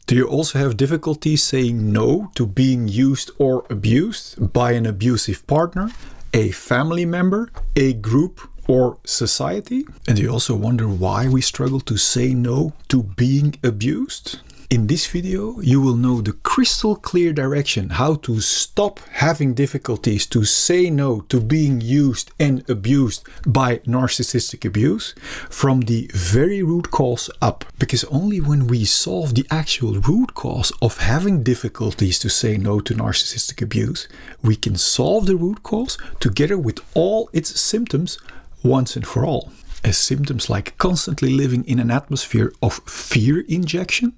Do you also have difficulty saying no to being used or abused by an abusive partner, a family member, a group, or society? And do you also wonder why we struggle to say no to being abused? In this video, you will know the crystal clear direction how to stop having difficulties to say no to being used and abused by narcissistic abuse from the very root cause up. Because only when we solve the actual root cause of having difficulties to say no to narcissistic abuse, we can solve the root cause together with all its symptoms once and for all. As symptoms like constantly living in an atmosphere of fear injection,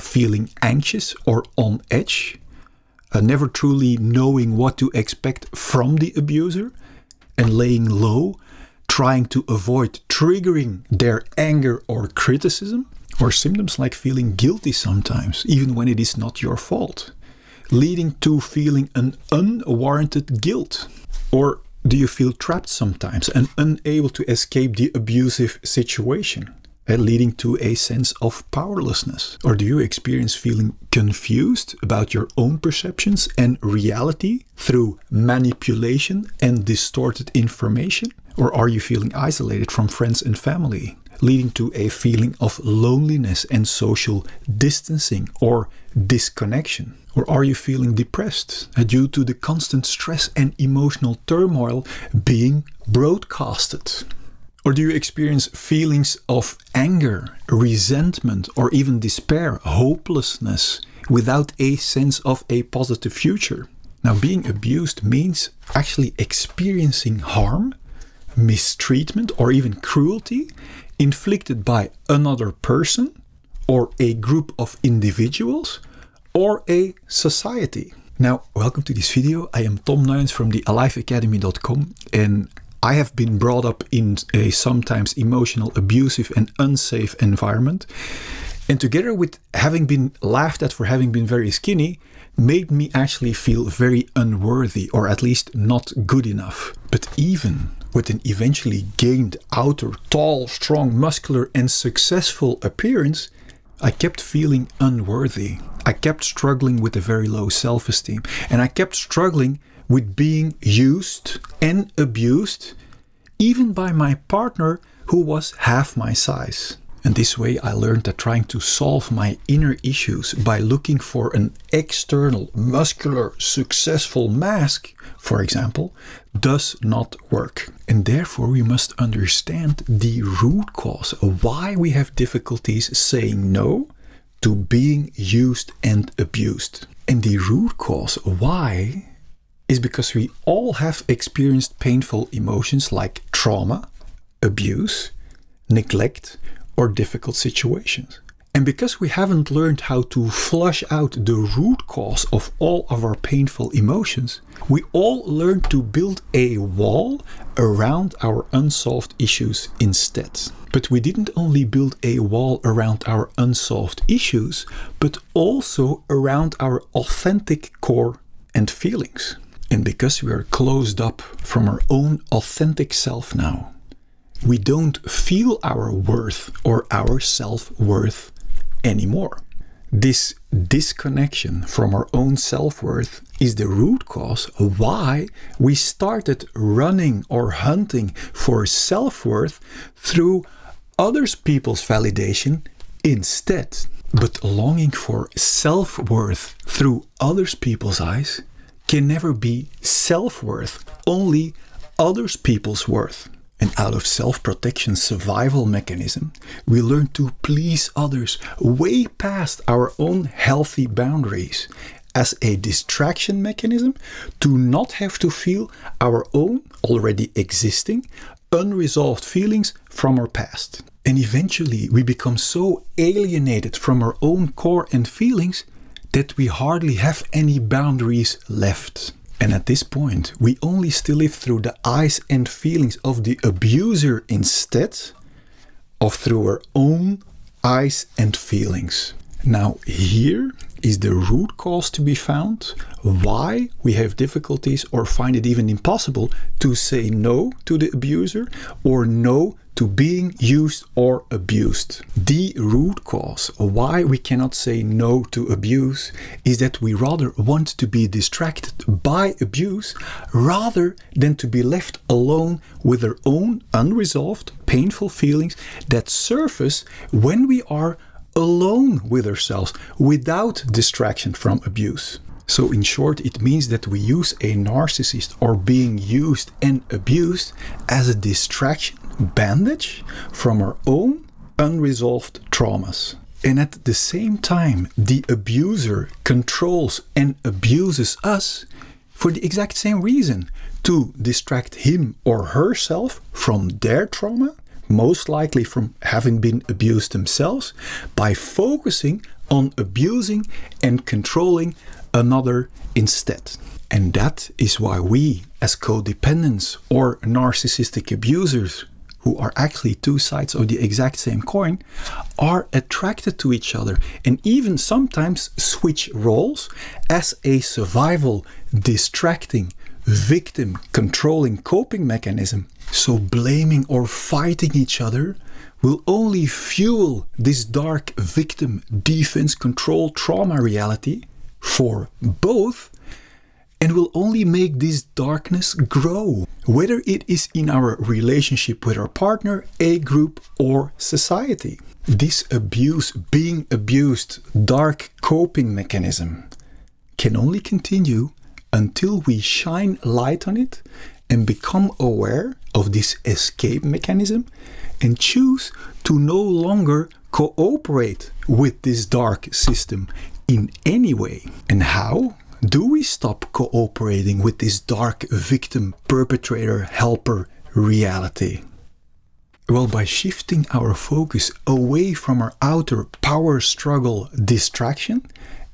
feeling anxious or on edge, never truly knowing what to expect from the abuser, and laying low, trying to avoid triggering their anger or criticism, or symptoms like feeling guilty sometimes, even when it is not your fault, leading to feeling an unwarranted guilt. Or do you feel trapped sometimes and unable to escape the abusive situation, leading to a sense of powerlessness? Or do you experience feeling confused about your own perceptions and reality through manipulation and distorted information? Or are you feeling isolated from friends and family, leading to a feeling of loneliness and social distancing or disconnection? Or are you feeling depressed due to the constant stress and emotional turmoil being broadcasted? Or do you experience feelings of anger, resentment, or even despair, hopelessness, without a sense of a positive future? Now, being abused means actually experiencing harm, mistreatment, or even cruelty inflicted by another person or a group of individuals or a society. Now, welcome to this video. I am Tom Nuyens from the AliveAcademy.com, and I have been brought up in a sometimes emotional, abusive and unsafe environment. And together with having been laughed at for having been very skinny, made me actually feel very unworthy, or at least not good enough. But even with an eventually gained outer, tall, strong, muscular and successful appearance, I kept feeling unworthy. I kept struggling with a very low self-esteem, and I kept struggling with being used and abused, even by my partner who was half my size. And this way I learned that trying to solve my inner issues by looking for an external, muscular, successful mask, for example, does not work. And therefore we must understand the root cause of why we have difficulties saying no to being used and abused. And the root cause why is because we all have experienced painful emotions like trauma, abuse, neglect, or difficult situations. And because we haven't learned how to flush out the root cause of all of our painful emotions, we all learn to build a wall around our unsolved issues instead. But we didn't only build a wall around our unsolved issues, but also around our authentic core and feelings. And because we are closed up from our own authentic self now, we don't feel our worth or our self-worth anymore. This disconnection from our own self-worth is the root cause why we started running or hunting for self-worth through other people's validation instead. But longing for self-worth through other people's eyes can never be self-worth, only other people's worth. And out of self-protection survival mechanism, we learn to please others way past our own healthy boundaries as a distraction mechanism to not have to feel our own already existing unresolved feelings from our past. And eventually we become so alienated from our own core and feelings that we hardly have any boundaries left. And at this point, we only still live through the eyes and feelings of the abuser instead of through our own eyes and feelings. Now here Is the root cause to be found? Why we have difficulties or find it even impossible to say no to the abuser or no to being used or abused? The root cause why we cannot say no to abuse is that we rather want to be distracted by abuse rather than to be left alone with our own unresolved, painful feelings that surface when we are alone with ourselves without distraction from abuse. So in short, it means that we use a narcissist or being used and abused as a distraction bandage from our own unresolved traumas. And at the same time, the abuser controls and abuses us for the exact same reason, to distract him or herself from their trauma, most likely from having been abused themselves, by focusing on abusing and controlling another instead. And that is why we, as codependents or narcissistic abusers, who are actually two sides of the exact same coin, are attracted to each other and even sometimes switch roles as a survival, distracting, victim controlling coping mechanism. So blaming or fighting each other will only fuel this dark victim defense control trauma reality for both, and will only make this darkness grow, whether it is in our relationship with our partner, a group, or society. This abuse, being abused, dark coping mechanism can only continue until we shine light on it and become aware of this escape mechanism and choose to no longer cooperate with this dark system in any way. And how do we stop cooperating with this dark victim, perpetrator, helper reality? Well, by shifting our focus away from our outer power struggle distraction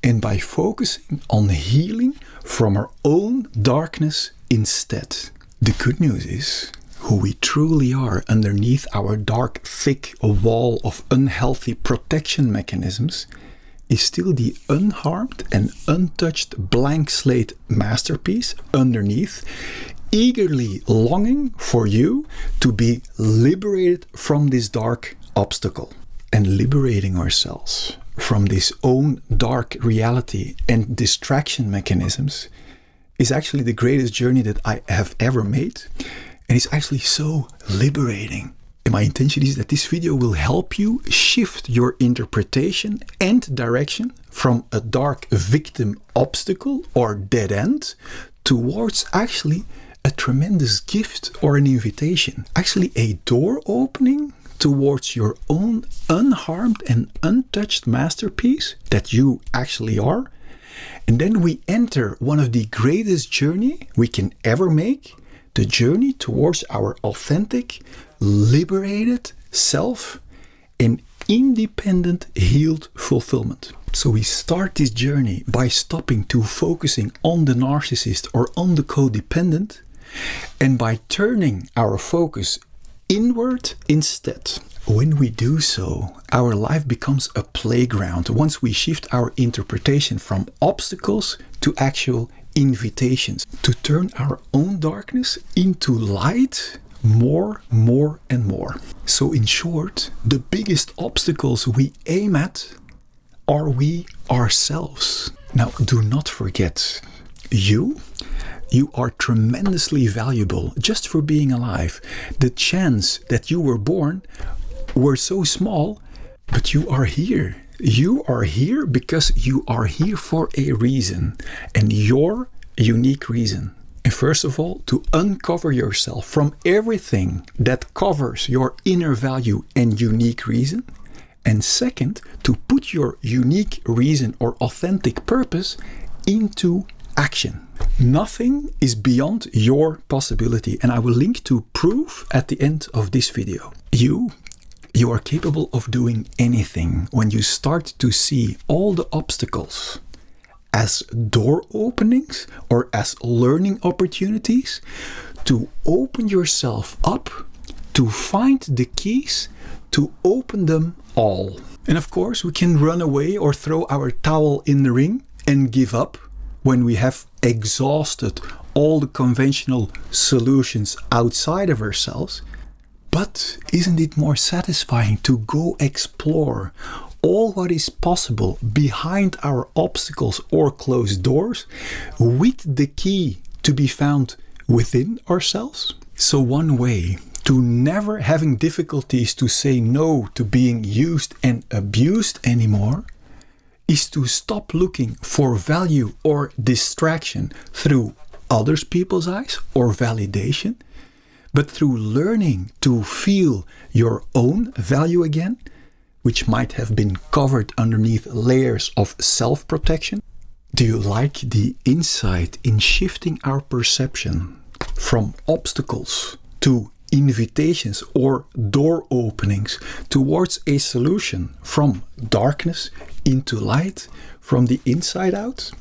and by focusing on healing from our own darkness instead. The good news is, who we truly are underneath our dark, thick wall of unhealthy protection mechanisms is still the unharmed and untouched blank slate masterpiece underneath, eagerly longing for you to be liberated from this dark obstacle. And liberating ourselves from this own dark reality and distraction mechanisms is actually the greatest journey that I have ever made. And it's actually so liberating. And my intention is that this video will help you shift your interpretation and direction from a dark victim obstacle or dead end towards actually a tremendous gift or an invitation. Actually a door opening towards your own unharmed and untouched masterpiece that you actually are. And then we enter one of the greatest journey we can ever make, the journey towards our authentic, liberated self and independent, healed fulfillment. So we start this journey by stopping to focusing on the narcissist or on the codependent, and by turning our focus inward instead. When we do so, our life becomes a playground once we shift our interpretation from obstacles to actual invitations to turn our own darkness into light more, and more. So in short, the biggest obstacles we aim at are we ourselves. Now, do not forget, you are tremendously valuable just for being alive. The chance that you were born were so small, but you are here. You are here because you are here for a reason, and your unique reason. And first of all, to uncover yourself from everything that covers your inner value and unique reason. And second, to put your unique reason or authentic purpose into action. Nothing is beyond your possibility, and I will link to proof at the end of this video. You are capable of doing anything when you start to see all the obstacles as door openings or as learning opportunities to open yourself up, to find the keys to open them all. And of course, we can run away or throw our towel in the ring and give up when we have exhausted all the conventional solutions outside of ourselves. But isn't it more satisfying to go explore all what is possible behind our obstacles or closed doors with the key to be found within ourselves? So one way to never having difficulties to say no to being used and abused anymore is to stop looking for value or distraction through other people's eyes or validation, but through learning to feel your own value again, which might have been covered underneath layers of self-protection. Do you like the insight in shifting our perception from obstacles to invitations or door openings towards a solution, from darkness into light, from the inside out?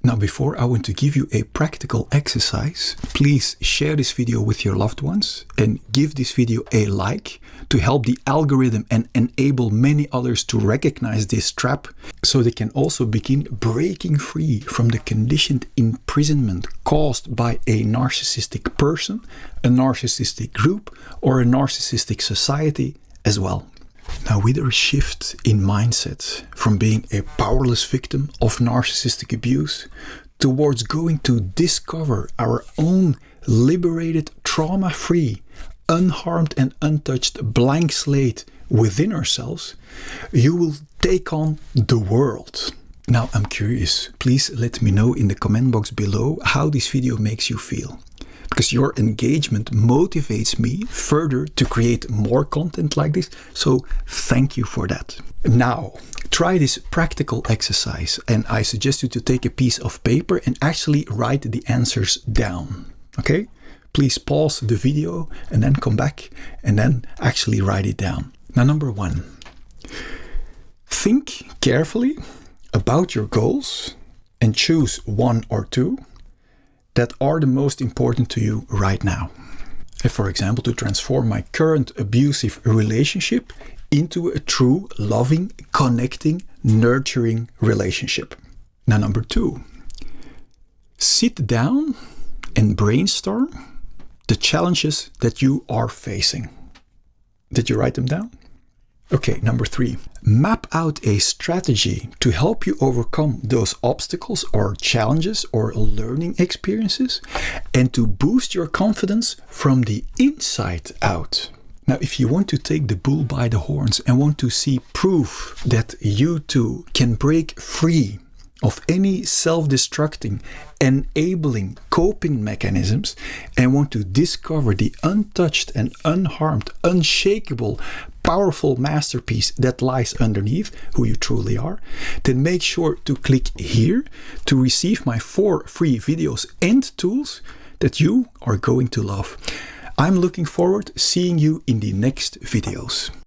Now, before I want to give you a practical exercise, please share this video with your loved ones and give this video a like to help the algorithm and enable many others to recognize this trap, so they can also begin breaking free from the conditioned imprisonment caused by a narcissistic person, a narcissistic group, or a narcissistic society as well. Now, with our shift in mindset from being a powerless victim of narcissistic abuse towards going to discover our own liberated, trauma-free, unharmed and untouched blank slate within ourselves, you will take on the world. Now, I'm curious. Please let me know in the comment box below how this video makes you feel, because your engagement motivates me further to create more content like this. So thank you for that. Now, try this practical exercise, and I suggest you to take a piece of paper and actually write the answers down. Okay? Please pause the video and then come back and then actually write it down. Now, number 1, think carefully about your goals and choose 1 or 2 that are the most important to you right now. For example, to transform my current abusive relationship into a true, loving, connecting, nurturing relationship. Now, number 2, sit down and brainstorm the challenges that you are facing. Did you write them down? Okay, number 3, map out a strategy to help you overcome those obstacles or challenges or learning experiences and to boost your confidence from the inside out. Now, if you want to take the bull by the horns and want to see proof that you too can break free of any self-destructing, enabling coping mechanisms and want to discover the untouched and unharmed, unshakable, powerful masterpiece that lies underneath who you truly are, then make sure to click here to receive my 4 free videos and tools that you are going to love. I'm looking forward to seeing you in the next videos.